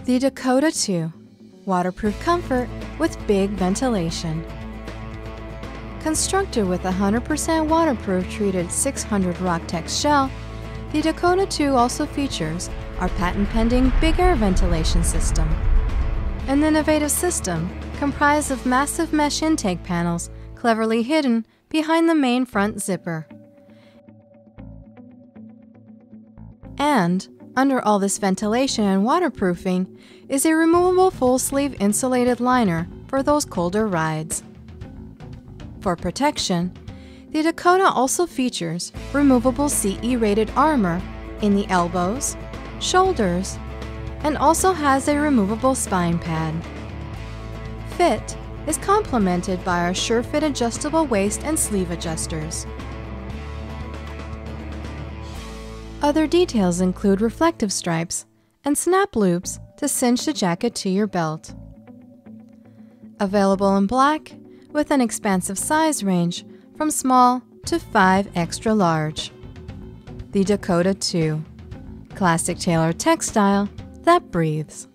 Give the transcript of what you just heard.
The Dakota 2, waterproof comfort with big ventilation. Constructed with 100% waterproof treated 600 Rocktex shell, the Dakota 2 also features our patent-pending Big Air ventilation system, an innovative system comprised of massive mesh intake panels cleverly hidden behind the main front zipper. And under all this ventilation and waterproofing is a removable full-sleeve insulated liner for those colder rides. For protection, the Dakota also features removable CE-rated armor in the elbows, shoulders, and also has a removable spine pad. Fit is complemented by our SureFit adjustable waist and sleeve adjusters. Other details include reflective stripes and snap loops to cinch the jacket to your belt. Available in black with an expansive size range from small to 5 extra large. The Dakota 2, classic tailored textile that breathes.